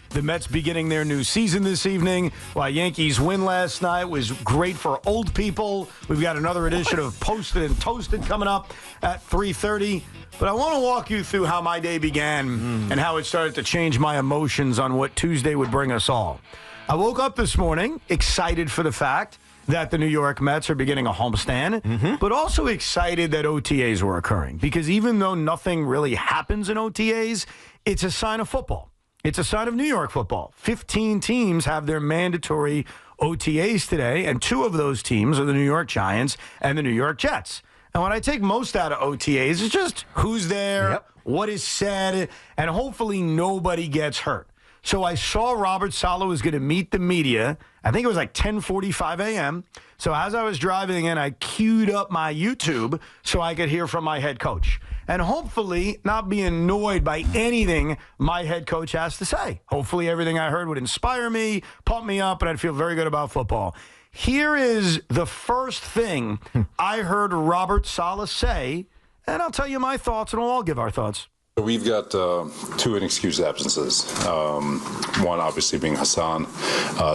The Mets beginning their new season this evening. While Yankees win last night was great for old people. We've got another edition of Posted and Toasted coming up at 3:30. But I want to walk you through how my day began and how it started to change my emotions on what Tuesday would bring us all. I woke up this morning excited for the fact that the New York Mets are beginning a homestand, but also excited that OTAs were occurring. Because even though nothing really happens in OTAs, it's a sign of football. It's a sign of New York football. 15 teams have their mandatory OTAs today, and 2 of those teams are the New York Giants and the New York Jets. And what I take most out of OTAs is just who's there, what is said, and hopefully nobody gets hurt. So I saw Robert Saleh was going to meet the media. I think it was like 10:45 a.m. So as I was driving in, I queued up my YouTube so I could hear from my head coach. And hopefully not be annoyed by anything my head coach has to say. Hopefully everything I heard would inspire me, pump me up, and I'd feel very good about football. Here is the first thing I heard Robert Saleh say, and I'll tell you my thoughts, and we'll all give our thoughts. We've got 2 inexcused absences. One obviously being Hassan.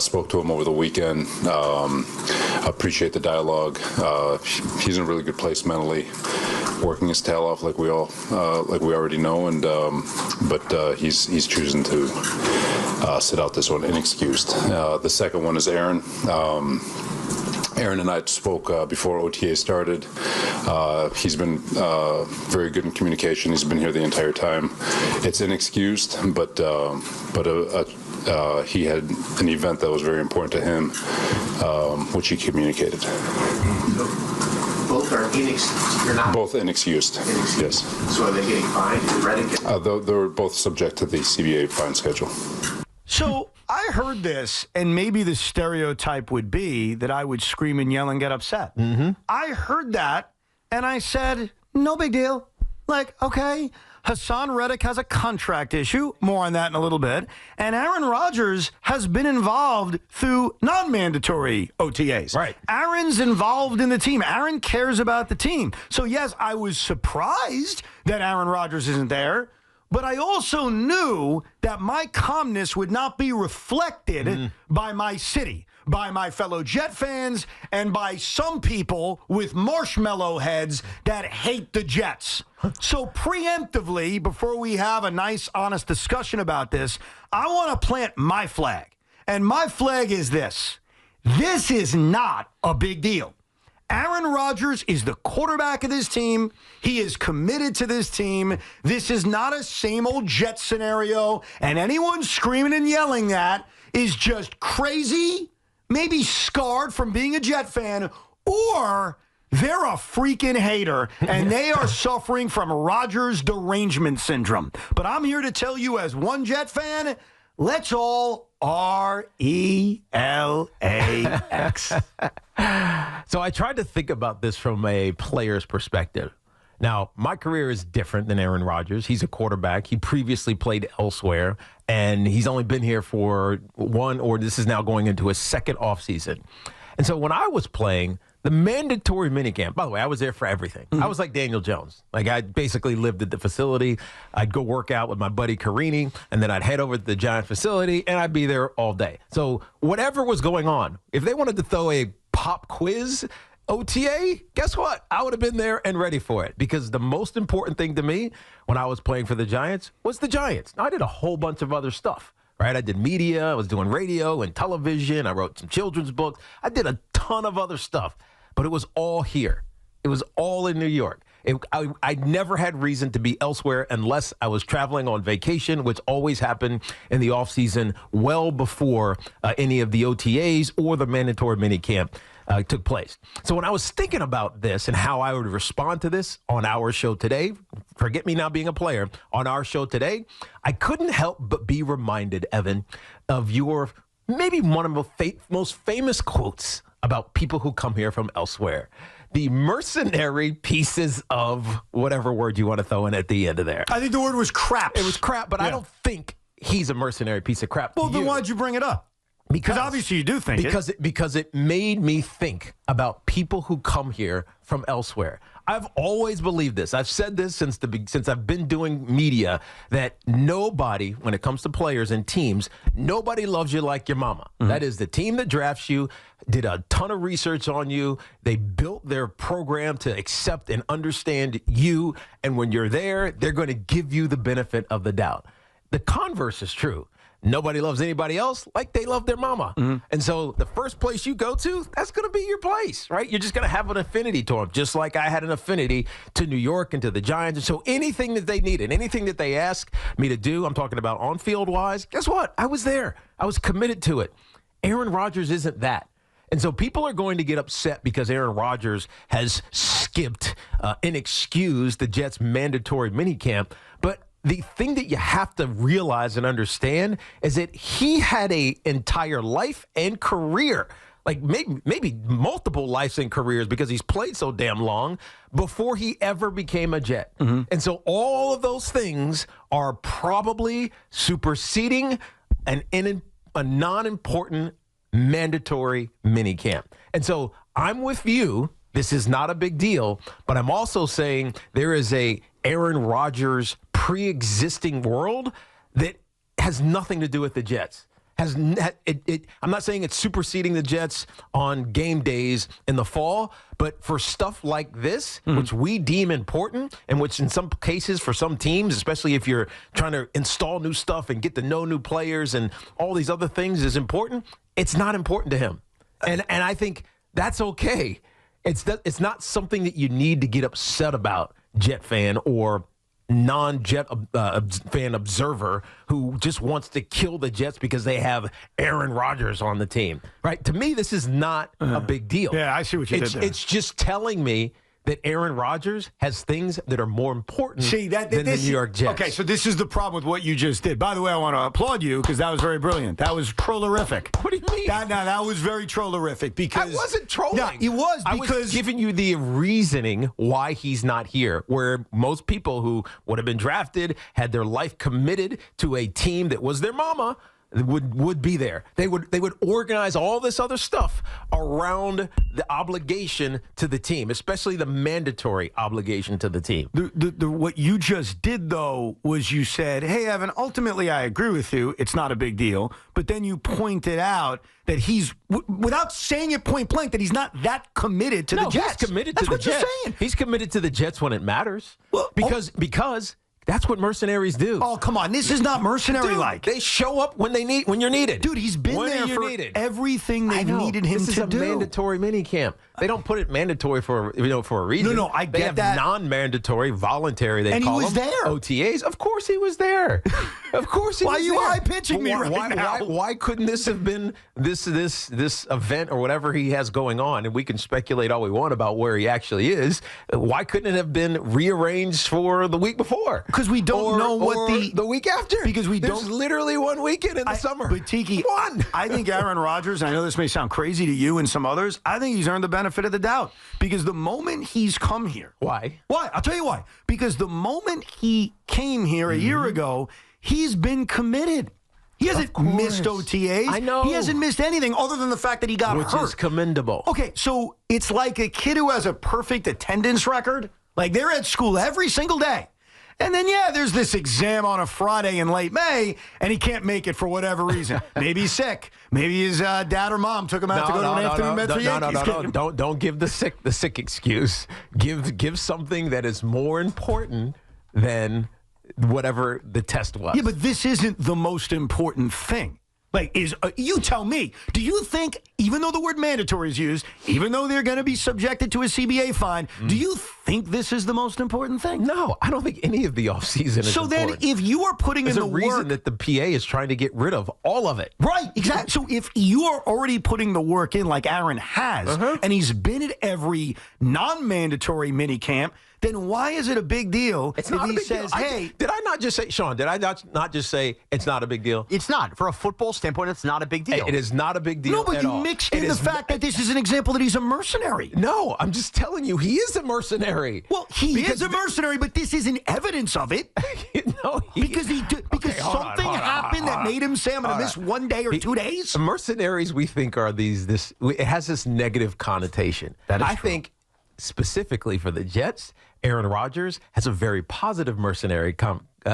Spoke to him over the weekend. Appreciate the dialogue. He's in a really good place mentally, working his tail off like we already know. And but he's choosing to sit out this one inexcused. The second one is Aaron. Aaron and I spoke before OTA started. He's been very good in communication. He's been here the entire time. It's inexcused, but he had an event that was very important to him, which he communicated. Both are inexcused. You're not both inexcused. Yes. So are they getting fined? They're both subject to the CBA fine schedule. So I heard this, and maybe the stereotype would be that I would scream and yell and get upset. I heard that, and I said, no big deal. Like, okay, Hassan Reddick has a contract issue. More on that in a little bit. And Aaron Rodgers has been involved through non-mandatory OTAs. Right. Aaron's involved in the team. Aaron cares about the team. So, yes, I was surprised that Aaron Rodgers isn't there. But I also knew that my calmness would not be reflected by my city, by my fellow Jet fans, and by some people with marshmallow heads that hate the Jets. So preemptively, before we have a nice, honest discussion about this, I want to plant my flag. And my flag is this. This is not a big deal. Aaron Rodgers is the quarterback of this team. He is committed to this team. This is not a same old Jet scenario, and anyone screaming and yelling that is just crazy, maybe scarred from being a Jet fan, or they're a freaking hater, and they are suffering from Rodgers derangement syndrome. But I'm here to tell you as one Jet fan, let's all RELAX. So I tried to think about this from a player's perspective. Now, my career is different than Aaron Rodgers. He's a quarterback. He previously played elsewhere, and he's only been here for this is now going into his second offseason. And so when I was playing, the mandatory minicamp, by the way, I was there for everything. I was like Daniel Jones. Like, I basically lived at the facility. I'd go work out with my buddy Carini, and then I'd head over to the Giant facility, and I'd be there all day. So whatever was going on, if they wanted to throw a pop quiz OTA, guess what? I would have been there and ready for it, because the most important thing to me when I was playing for the Giants was the Giants. Now, I did a whole bunch of other stuff. Right? I did media. I was doing radio and television. I wrote some children's books. I did a ton of other stuff, but it was all here. It was all in New York. I never had reason to be elsewhere unless I was traveling on vacation, which always happened in the offseason well before any of the OTAs or the mandatory minicamp took place. So when I was thinking about this and how I would respond to this on our show today, forget me now being a player, on our show today, I couldn't help but be reminded, Evan, of your maybe one of the most famous quotes about people who come here from elsewhere. The mercenary pieces of whatever word you want to throw in at the end of there. I think the word was crap. It was crap, but I don't think he's a mercenary piece of crap. Well, then why'd you bring it up? Because obviously you do think because it made me think about people who come here from elsewhere. I've always believed this. I've said this since I've been doing media, that nobody, when it comes to players and teams, nobody loves you like your mama. Mm-hmm. That is the team that drafts you, did a ton of research on you. They built their program to accept and understand you. And when you're there, they're going to give you the benefit of the doubt. The converse is true. Nobody loves anybody else like they love their mama. Mm-hmm. And so the first place you go to, that's going to be your place, right? You're just going to have an affinity to them, just like I had an affinity to New York and to the Giants. And so anything that they needed, anything that they asked me to do, I'm talking about on-field wise, guess what? I was there. I was committed to it. Aaron Rodgers isn't that. And so people are going to get upset because Aaron Rodgers has skipped, inexcused the Jets' mandatory minicamp. But the thing that you have to realize and understand is that he had an entire life and career, like maybe multiple lives and careers, because he's played so damn long before he ever became a Jet. Mm-hmm. And so all of those things are probably superseding a non-important mandatory minicamp. And so I'm with you. This is not a big deal, but I'm also saying there is a Aaron Rodgers pre-existing world that has nothing to do with the Jets. I'm not saying it's superseding the Jets on game days in the fall, but for stuff like this, which we deem important, and which in some cases for some teams, especially if you're trying to install new stuff and get to know new players and all these other things is important, it's not important to him. And I think that's okay. It's not something that you need to get upset about, Jet fan or non-Jet fan observer who just wants to kill the Jets because they have Aaron Rodgers on the team. Right? To me, this is not a big deal. Yeah, I see what you did there. It's just telling me that Aaron Rodgers has things that are more important than the New York Jets. Okay, so this is the problem with what you just did. By the way, I want to applaud you because that was very brilliant. That was trollerific. What do you mean? That was very trollerific because... I wasn't trolling. No, it was because... I was giving you the reasoning why he's not here, where most people who would have been drafted, had their life committed to a team that was their mama, would be there. They would organize all this other stuff around the obligation to the team, especially the mandatory obligation to the team. What you just did, though, was you said, hey, Evan, ultimately I agree with you. It's not a big deal. But then you pointed out that he's, without saying it point blank, that he's not that committed to the Jets. He's committed to the Jets. That's what you're saying. He's committed to the Jets when it matters. Well, because that's what mercenaries do. Oh, come on. This is not mercenary-like. They show up when you're needed. Dude, he's been there for everything they've needed him to do. This is a mandatory minicamp. They don't put it mandatory for a reason. No, I get that. They have non-mandatory, voluntary, they call them. And he was there. OTAs. Of course he was there. Of course he was there. Why are you high-pitching me right now? Why couldn't this have been this event or whatever he has going on? And we can speculate all we want about where he actually is. Why couldn't it have been rearranged for the week before? Because we don't know what the week after. Because There's literally 1 weekend in the summer. But Tiki, I think Aaron Rodgers, and I know this may sound crazy to you and some others, I think he's earned the benefit of the doubt. Because the moment he's come here. Why? I'll tell you why. Because the moment he came here a year ago, he's been committed. He hasn't missed OTAs. I know. He hasn't missed anything other than the fact that he got hurt. Which is commendable. Okay, so it's like a kid who has a perfect attendance record. Like they're at school every single day. And then, there's this exam on a Friday in late May, and he can't make it for whatever reason. Maybe he's sick. Maybe his dad or mom took him out to go to an afternoon met for Yankees. No. Don't give the sick excuse. Give something that is more important than whatever the test was. Yeah, but this isn't the most important thing. Like, you tell me, do you think, even though the word mandatory is used, even though they're going to be subjected to a CBA fine, do you think this is the most important thing? No, I don't think any of the offseason is important. So then if you are putting in the work... There's a reason that the PA is trying to get rid of all of it. Right, exactly. So if you are already putting the work in like Aaron has, and he's been at every non-mandatory minicamp, then why is it a big deal if he says, hey... Did I not just say, Sean, did I not just say it's not a big deal? It's not. For a football standpoint, it's not a big deal. It is not a big deal. No, but at you all. mixed in the fact that this is an example that he's a mercenary. No, I'm just telling you, he is a mercenary. Well, he is a mercenary, but this isn't evidence of it. Because something happened that made him say, I'm going to miss 1 day or 2 days? Mercenaries, we think, are it has this negative connotation. That is I true. think specifically for the Jets, Aaron Rodgers has a very positive mercenary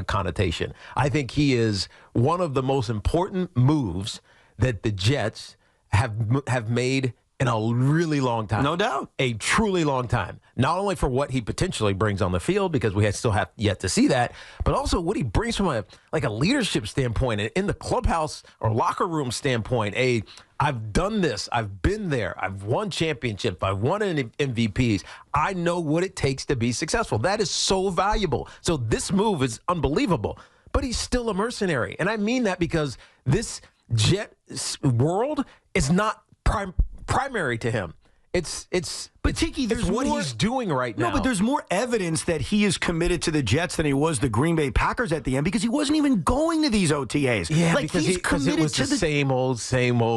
connotation. I think he is one of the most important moves that the Jets have made in a really long time. No doubt. A truly long time. Not only for what he potentially brings on the field, because we still have yet to see that, but also what he brings from a leadership standpoint, in the clubhouse or locker room standpoint. I've done this. I've been there. I've won championships. I've won MVPs. I know what it takes to be successful. That is so valuable. So this move is unbelievable, but he's still a mercenary. And I mean that because this Jet world is not primary to him. But Tiki, there's what he's doing right now. No, but there's more evidence that he is committed to the Jets than he was the Green Bay Packers at the end, because he wasn't even going to these OTAs. Yeah, because it was the same old.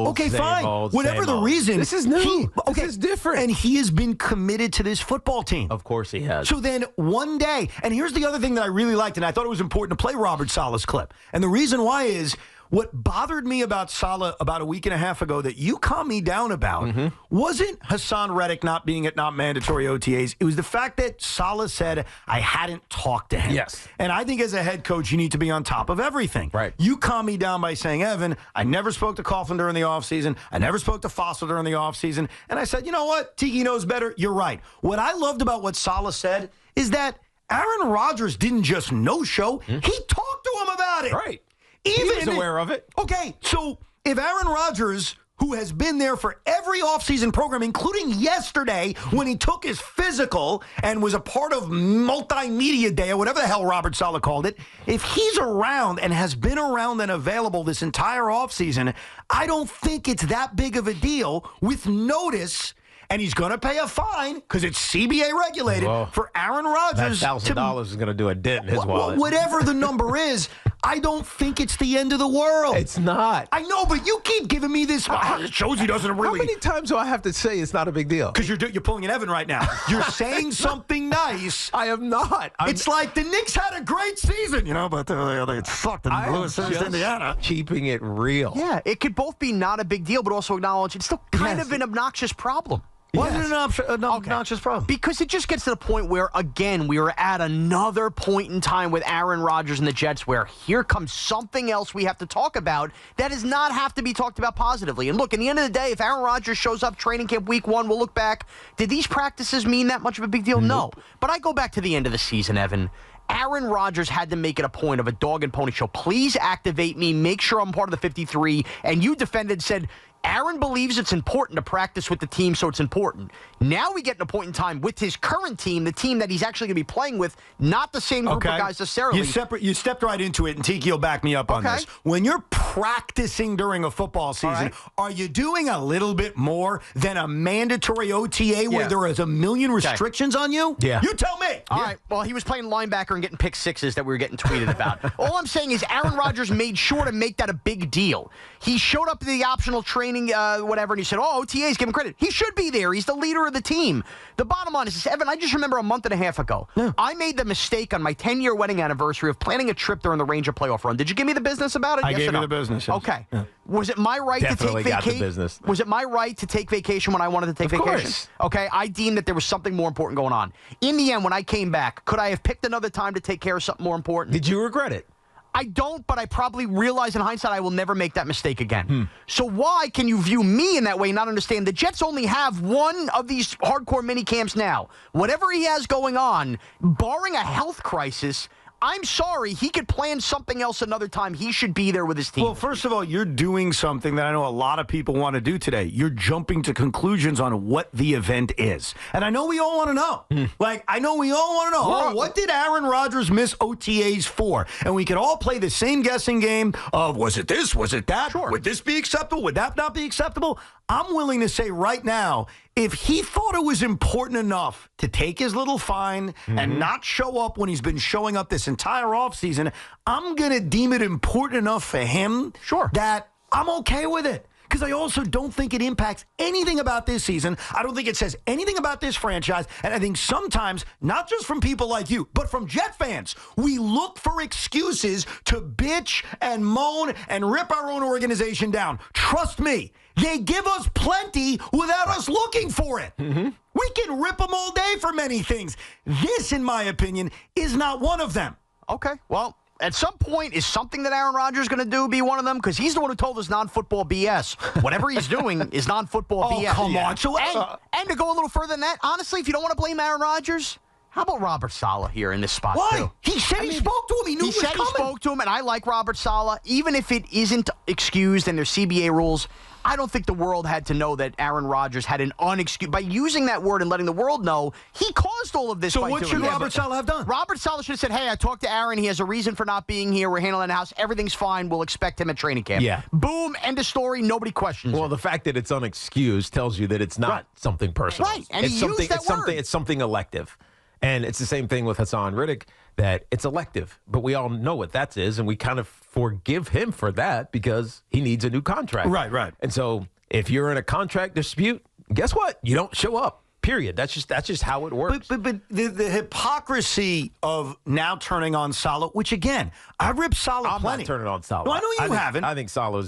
Okay, fine. Whatever the reason, this is new. This is different, and he has been committed to this football team. Of course, he has. So then one day, and here's the other thing that I really liked, and I thought it was important to play Robert Saleh's clip, and the reason why is, what bothered me about Saleh about a week and a half ago that you calmed me down about wasn't Hassan Reddick not being at non-mandatory OTAs. It was the fact that Saleh said, I hadn't talked to him. Yes. And I think as a head coach, you need to be on top of everything. Right. You calmed me down by saying, Evan, I never spoke to Coughlin during the offseason. I never spoke to Fossil during the offseason. And I said, you know what? Tiki knows better. You're right. What I loved about what Saleh said is that Aaron Rodgers didn't just no-show. He talked to him about it. Right. He was aware of it. Okay, so if Aaron Rodgers, who has been there for every offseason program, including yesterday when he took his physical and was a part of multimedia day or whatever the hell Robert Saleh called it, if he's around and has been around and available this entire offseason, I don't think it's that big of a deal with notice. And he's going to pay a fine because it's CBA regulated for Aaron Rodgers. That $1,000 is going to do a dent in his wallet. Whatever the number is, I don't think it's the end of the world. It's not. I know, but you keep giving me this. It shows he doesn't really. How many times do I have to say it's not a big deal? Because you're pulling an Evan right now. You're saying something nice. I am not. It's like the Knicks had a great season, but they sucked in Louis, Indiana. Keeping it real. Yeah, it could both be not a big deal, but also acknowledge it's still kind of an obnoxious problem. Why is it an obnoxious problem? Because it just gets to the point where, again, we are at another point in time with Aaron Rodgers and the Jets where here comes something else we have to talk about that does not have to be talked about positively. And look, in the end of the day, if Aaron Rodgers shows up training camp week 1, we'll look back. Did these practices mean that much of a big deal? Nope. No. But I go back to the end of the season, Evan. Aaron Rodgers had to make it a point of a dog and pony show. Please activate me. Make sure I'm part of the 53. And you defended, said, Aaron believes it's important to practice with the team, so it's important. Now we get to a point in time with his current team, the team that he's actually going to be playing with, not the same group of guys necessarily. You stepped right into it, and Tiki will back me up on this. When you're practicing during a football season, are you doing a little bit more than a mandatory OTA where there is a million restrictions on you? Yeah. You tell me. All right. Well, he was playing linebacker and getting pick sixes that we were getting tweeted about. All I'm saying is Aaron Rodgers made sure to make that a big deal. He showed up to the optional training, whatever, and he said, OTAs, give him credit. He should be there. He's the leader of the team. The bottom line is, Evan, I just remember a month and a half ago, I made the mistake on my 10-year wedding anniversary of planning a trip during the Ranger playoff run. Did you give me the business about it? I gave you the business. Yes. Okay. Yeah. Was it my right to take vacation? Was it my right to take vacation when I wanted to take vacation? Course. Okay. I deemed that there was something more important going on. In the end, when I came back, could I have picked another time to take care of something more important? Did you regret it? I don't, but I probably realize in hindsight I will never make that mistake again. So why can you view me in that way and not understand the Jets only have one of these hardcore mini camps now? Whatever he has going on, barring a health crisis, I'm sorry, he could plan something else another time. He should be there with his team. Well, first of all, you're doing something that I know a lot of people want to do today. You're jumping to conclusions on what the event is. And I know we all want to know. I know we all want to know. What did Aaron Rodgers miss OTAs for? And we could all play the same guessing game of, was it this? Was it that? Sure. Would this be acceptable? Would that not be acceptable? I'm willing to say right now, if he thought it was important enough to take his little fine and not show up when he's been showing up this entire offseason, I'm going to deem it important enough for him that I'm okay with it. Because I also don't think it impacts anything about this season. I don't think it says anything about this franchise. And I think sometimes, not just from people like you, but from Jet fans, we look for excuses to bitch and moan and rip our own organization down. Trust me, they give us plenty without us looking for it. We We can rip them all day for many things. This, in my opinion, is not one of them. Okay, well, at some point, is something that Aaron Rodgers going to do be one of them? Because he's the one who told us non-football BS. Whatever he's doing is non-football BS. Oh, come on. So, and to go a little further than that, honestly, if you don't want to blame Aaron Rodgers, how about Robert Saleh here in this spot, why? too? He said he spoke to him. He knew He it was said coming. he spoke to him, and I like Robert Saleh. Even if it isn't excused and there's CBA rules, I don't think the world had to know that Aaron Rodgers had an unexcused. By using that word and letting the world know, he caused all of this. So by what doing should it. Robert Saleh have done? Robert Saleh should have said, hey, I talked to Aaron. He has a reason for not being here. We're handling the house. Everything's fine. We'll expect him at training camp. Yeah. Boom, end of story. Nobody questions Well, it. the fact that it's unexcused tells you that it's not something personal. Right, and it's he something, used that word. It's something elective. And it's the same thing with Hassan Riddick, that it's elective. But we all know what that is, and we kind of forgive him for that because he needs a new contract. Right. And so if you're in a contract dispute, guess what? You don't show up. Period. That's just how it works. But the hypocrisy of now turning on Saleh, which again, I rip Saleh I'm plenty. not turning on Saleh. No, I know you haven't. I think Saleh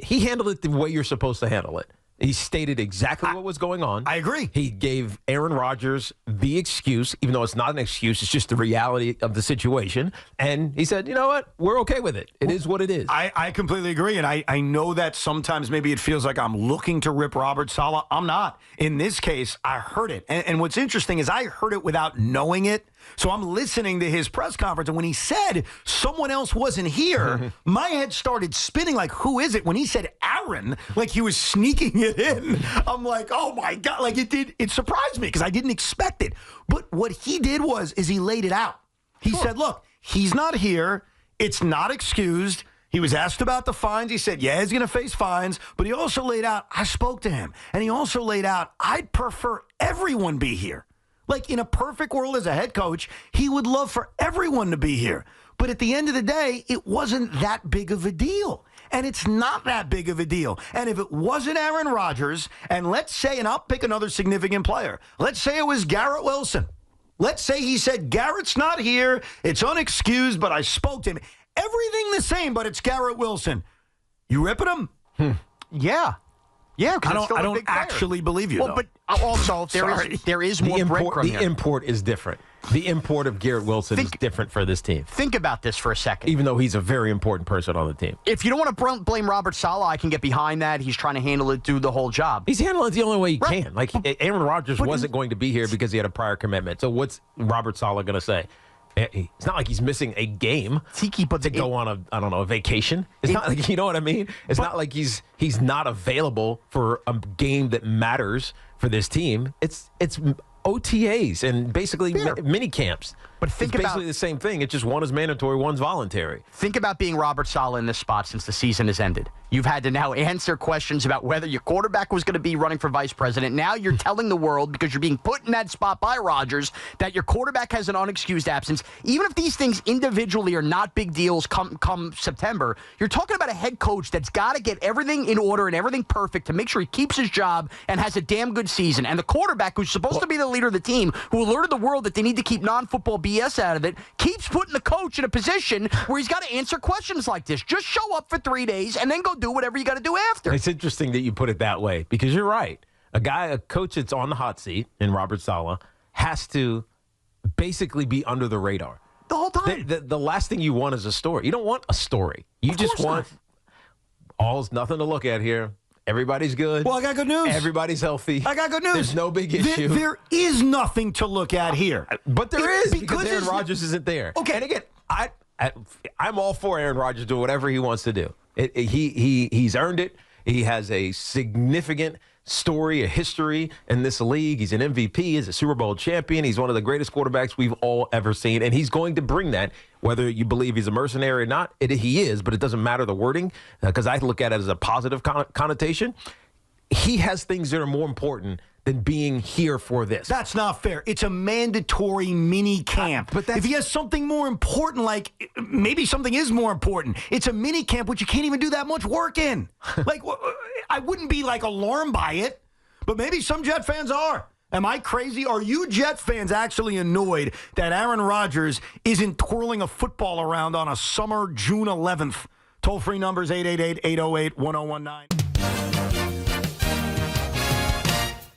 he handled it the way you're supposed to handle it. He stated exactly what was going on. I agree. He gave Aaron Rodgers the excuse, even though it's not an excuse. It's just the reality of the situation. And he said, you know what? We're okay with it. It is what it is. I completely agree. And I know that sometimes maybe it feels like I'm looking to rip Robert Saleh. I'm not. In this case, I heard it. And what's interesting is I heard it without knowing it. So I'm listening to his press conference, and when he said someone else wasn't here, my head started spinning like, who is it? When he said Aaron, like he was sneaking it in, I'm like, oh my God. Like it surprised me because I didn't expect it. But what he did is he laid it out. He said, look, he's not here. It's not excused. He was asked about the fines. He said, yeah, he's going to face fines. But he also laid out, I spoke to him. And he also laid out, I'd prefer everyone be here. Like, in a perfect world as a head coach, he would love for everyone to be here. But at the end of the day, it wasn't that big of a deal. And it's not that big of a deal. And if it wasn't Aaron Rodgers, and let's say, and I'll pick another significant player, let's say it was Garrett Wilson. Let's say he said, Garrett's not here, it's unexcused, but I spoke to him. Everything the same, but it's Garrett Wilson. You ripping him? Yeah. Yeah, because I don't actually believe you, well, though. But also, there is more breadcrumb here. The import is different. The import of Garrett Wilson is different for this team. Think about this for a second. Even though he's a very important person on the team. If you don't want to blame Robert Saleh, I can get behind that. He's trying to handle it, do the whole job. He's handling it the only way he can. Like, Aaron Rodgers wasn't going to be here because he had a prior commitment. So what's Robert Saleh going to say? It's not like he's missing a game to go on a vacation. It's not like, you know what I mean? It's not like he's not available for a game that matters for this team. It's OTAs and basically mini camps. But it's basically the same thing. It's just one is mandatory, one's voluntary. Think about being Robert Saleh in this spot since the season has ended. You've had to now answer questions about whether your quarterback was going to be running for vice president. Now you're telling the world, because you're being put in that spot by Rodgers, that your quarterback has an unexcused absence. Even if these things individually are not big deals come September, you're talking about a head coach that's got to get everything in order and everything perfect to make sure he keeps his job and has a damn good season. And the quarterback, who's supposed to be the leader of the team, who alerted the world that they need to keep non-football BS out of it, keeps putting the coach in a position where he's got to answer questions like this. Just show up for 3 days and then go do whatever you got to do after. It's interesting that you put it that way because you're right. A coach that's on the hot seat in Robert Saleh has to basically be under the radar. The whole time. The last thing you want is a story. You don't want a story. You just want all's nothing to look at here. Everybody's good. Well, I got good news. Everybody's healthy. I got good news. There's no big issue. There is nothing to look at here. But there is because Aaron Rodgers isn't there. Okay. And again, I'm all for Aaron Rodgers doing whatever he wants to do. He's earned it. He has a significant story, a history in this league. He's an MVP. He's a Super Bowl champion. He's one of the greatest quarterbacks we've all ever seen. And he's going to bring that, whether you believe he's a mercenary or not. He is, but it doesn't matter the wording because I look at it as a positive connotation. He has things that are more important than being here for this. That's not fair. It's a mandatory mini camp. But if he has something more important, like maybe something is more important, it's a mini camp which you can't even do that much work in. Like, I wouldn't be like alarmed by it, but maybe some Jet fans are. Am I crazy? Are you Jet fans actually annoyed that Aaron Rodgers isn't twirling a football around on a summer June 11th? Toll-free numbers 888-808-1019.